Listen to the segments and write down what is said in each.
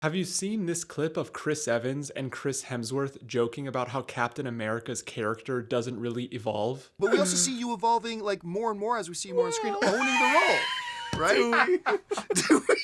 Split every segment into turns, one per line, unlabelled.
Have you seen this clip of Chris Evans and Chris Hemsworth joking about how Captain America's character doesn't really evolve?
But we also see you evolving like more and more as we see you more on screen, owning the role, right? Do we?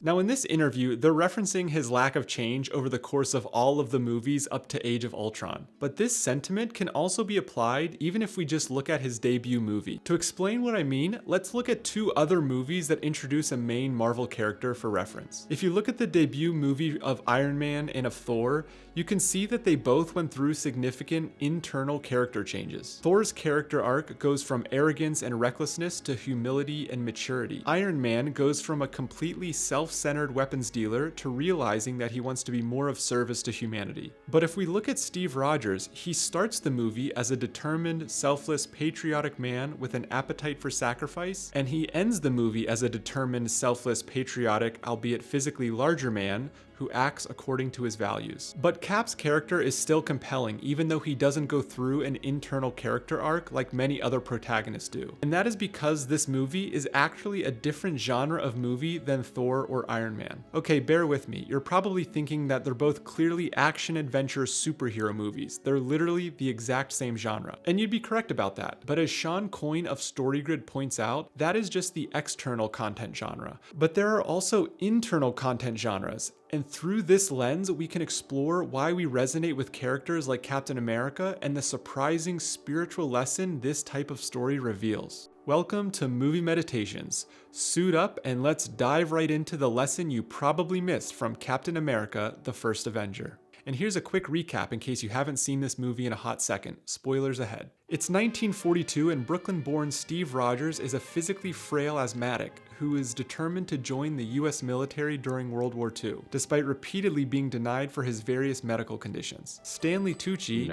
Now, in this interview, they're referencing his lack of change over the course of all of the movies up to Age of Ultron. But this sentiment can also be applied even if we just look at his debut movie. To explain what I mean, let's look at two other movies that introduce a main Marvel character for reference. If you look at the debut movie of Iron Man and of Thor, you can see that they both went through significant internal character changes. Thor's character arc goes from arrogance and recklessness to humility and maturity. Iron Man goes from a completely self-centered weapons dealer to realizing that he wants to be more of service to humanity. But if we look at Steve Rogers, he starts the movie as a determined, selfless, patriotic man with an appetite for sacrifice, and he ends the movie as a determined, selfless, patriotic, albeit physically larger man who acts according to his values. But Cap's character is still compelling, even though he doesn't go through an internal character arc like many other protagonists do. And that is because this movie is actually a different genre of movie than Thor or Iron Man. Okay, bear with me. You're probably thinking that they're both clearly action-adventure superhero movies. They're literally the exact same genre. And you'd be correct about that. But as Sean Coyne of StoryGrid points out, that is just the external content genre. But there are also internal content genres. And through this lens, we can explore why we resonate with characters like Captain America and the surprising spiritual lesson this type of story reveals. Welcome to Movie Meditations. Suit up and let's dive right into the lesson you probably missed from Captain America: The First Avenger. And here's a quick recap in case you haven't seen this movie in a hot second. Spoilers ahead. It's 1942 and Brooklyn-born Steve Rogers is a physically frail asthmatic who is determined to join the US military during World War II, despite repeatedly being denied for his various medical conditions. Stanley Tucci,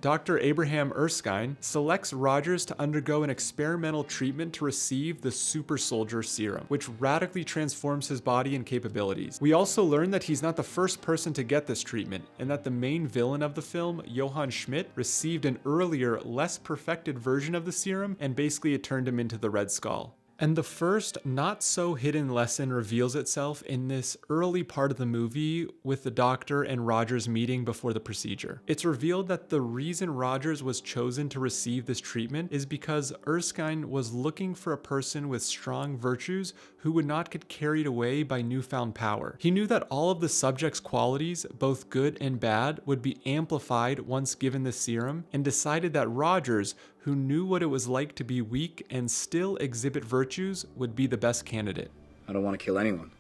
Dr. Abraham Erskine, selects Rogers to undergo an experimental treatment to receive the super soldier serum, which radically transforms his body and capabilities. We also learn that he's not the first person to get this treatment, and that the main villain of the film, Johann Schmidt, received an earlier, less perfected version of the serum, and basically it turned him into the Red Skull. And the first not-so-hidden lesson reveals itself in this early part of the movie with the doctor and Rogers meeting before the procedure. It's revealed that the reason Rogers was chosen to receive this treatment is because Erskine was looking for a person with strong virtues who would not get carried away by newfound power. He knew that all of the subject's qualities, both good and bad, would be amplified once given the serum, and decided that Rogers, who knew what it was like to be weak and still exhibit virtues, would be the best candidate.
I don't want to kill anyone.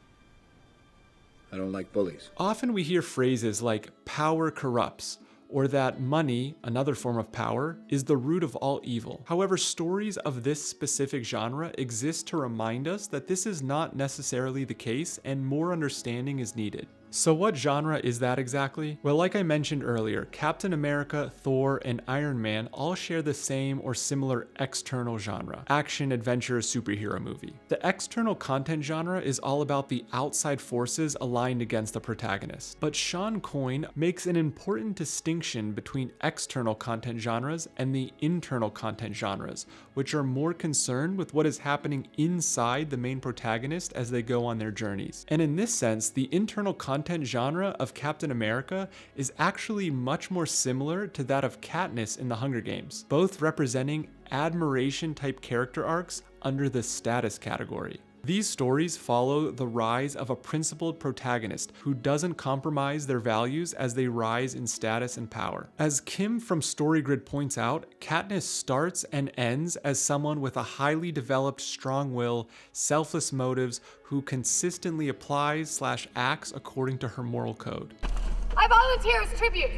I don't like bullies.
Often we hear phrases like power corrupts, or that money, another form of power, is the root of all evil. However, stories of this specific genre exist to remind us that this is not necessarily the case and more understanding is needed. So what genre is that exactly? Well, like I mentioned earlier, Captain America, Thor, and Iron Man all share the same or similar external genre: action, adventure, superhero movie. The external content genre is all about the outside forces aligned against the protagonist. But Sean Coyne makes an important distinction between external content genres and the internal content genres, which are more concerned with what is happening inside the main protagonist as they go on their journeys. And in this sense, the internal content genre of Captain America is actually much more similar to that of Katniss in the Hunger Games, both representing admiration type character arcs under the status category. These stories follow the rise of a principled protagonist who doesn't compromise their values as they rise in status and power. As Kim from StoryGrid points out, Katniss starts and ends as someone with a highly developed strong will, selfless motives, who consistently applies/acts according to her moral code.
I volunteer as tribute!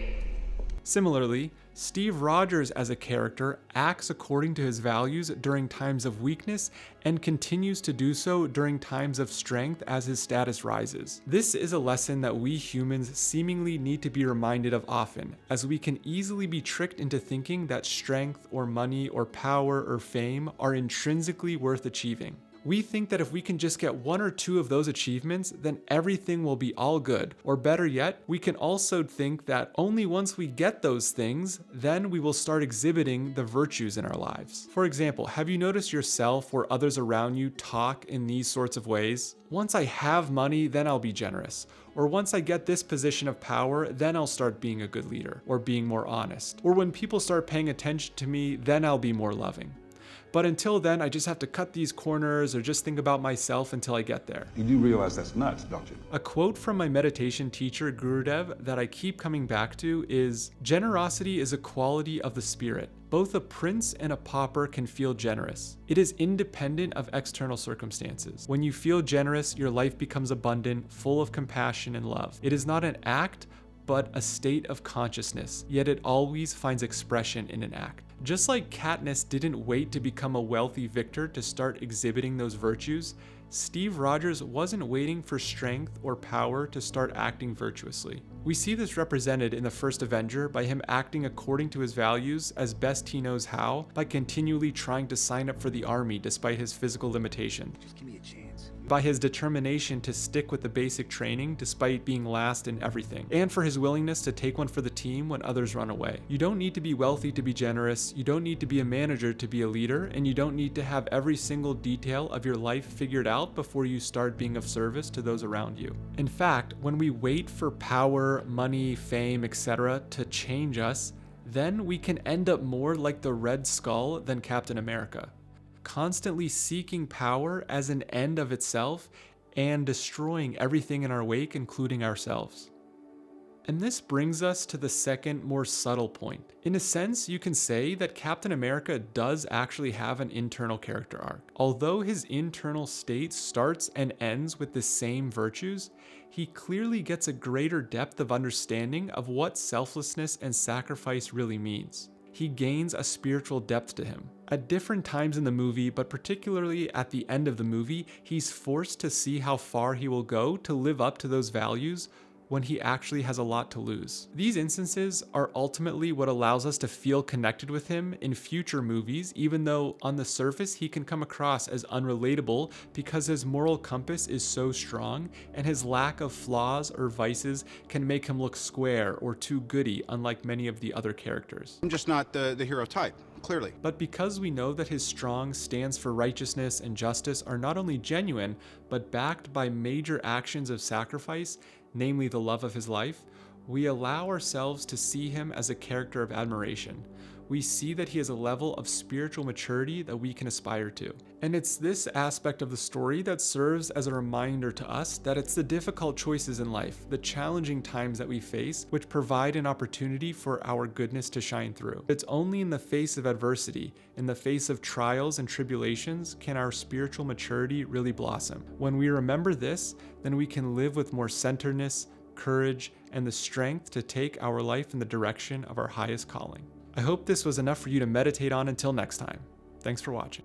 Similarly, Steve Rogers as a character acts according to his values during times of weakness and continues to do so during times of strength as his status rises. This is a lesson that we humans seemingly need to be reminded of often, as we can easily be tricked into thinking that strength or money or power or fame are intrinsically worth achieving. We think that if we can just get 1 or 2 of those achievements, then everything will be all good. Or better yet, we can also think that only once we get those things, then we will start exhibiting the virtues in our lives. For example, have you noticed yourself or others around you talk in these sorts of ways? Once I have money, then I'll be generous. Or once I get this position of power, then I'll start being a good leader or being more honest. Or when people start paying attention to me, then I'll be more loving. But until then, I just have to cut these corners or just think about myself until I get there.
You do realize that's nuts, don't you?
A quote from my meditation teacher, Gurudev, that I keep coming back to is, "Generosity is a quality of the spirit. Both a prince and a pauper can feel generous. It is independent of external circumstances. When you feel generous, your life becomes abundant, full of compassion and love. It is not an act, but a state of consciousness, yet it always finds expression in an act." Just like Katniss didn't wait to become a wealthy victor to start exhibiting those virtues, Steve Rogers wasn't waiting for strength or power to start acting virtuously. We see this represented in the first Avenger by him acting according to his values as best he knows how, by continually trying to sign up for the army despite his physical limitation.
Just give me a chance.
By his determination to stick with the basic training despite being last in everything, and for his willingness to take one for the team when others run away. You don't need to be wealthy to be generous, you don't need to be a manager to be a leader, and you don't need to have every single detail of your life figured out before you start being of service to those around you. In fact, when we wait for power, money, fame, etc. to change us, then we can end up more like the Red Skull than Captain America, constantly seeking power as an end of itself and destroying everything in our wake, including ourselves. And this brings us to the second, more subtle point. In a sense, you can say that Captain America does actually have an internal character arc. Although his internal state starts and ends with the same virtues, he clearly gets a greater depth of understanding of what selflessness and sacrifice really means. He gains a spiritual depth to him. At different times in the movie, but particularly at the end of the movie, he's forced to see how far he will go to live up to those values when he actually has a lot to lose. These instances are ultimately what allows us to feel connected with him in future movies, even though on the surface he can come across as unrelatable because his moral compass is so strong and his lack of flaws or vices can make him look square or too goody, unlike many of the other characters.
I'm just not the hero type, clearly.
But because we know that his strong stands for righteousness and justice are not only genuine, but backed by major actions of sacrifice, namely the love of his life, we allow ourselves to see him as a character of admiration. We see that he has a level of spiritual maturity that we can aspire to. And it's this aspect of the story that serves as a reminder to us that it's the difficult choices in life, the challenging times that we face, which provide an opportunity for our goodness to shine through. It's only in the face of adversity, in the face of trials and tribulations, can our spiritual maturity really blossom. When we remember this, then we can live with more centeredness, courage, and the strength to take our life in the direction of our highest calling. I hope this was enough for you to meditate on until next time. Thanks for watching.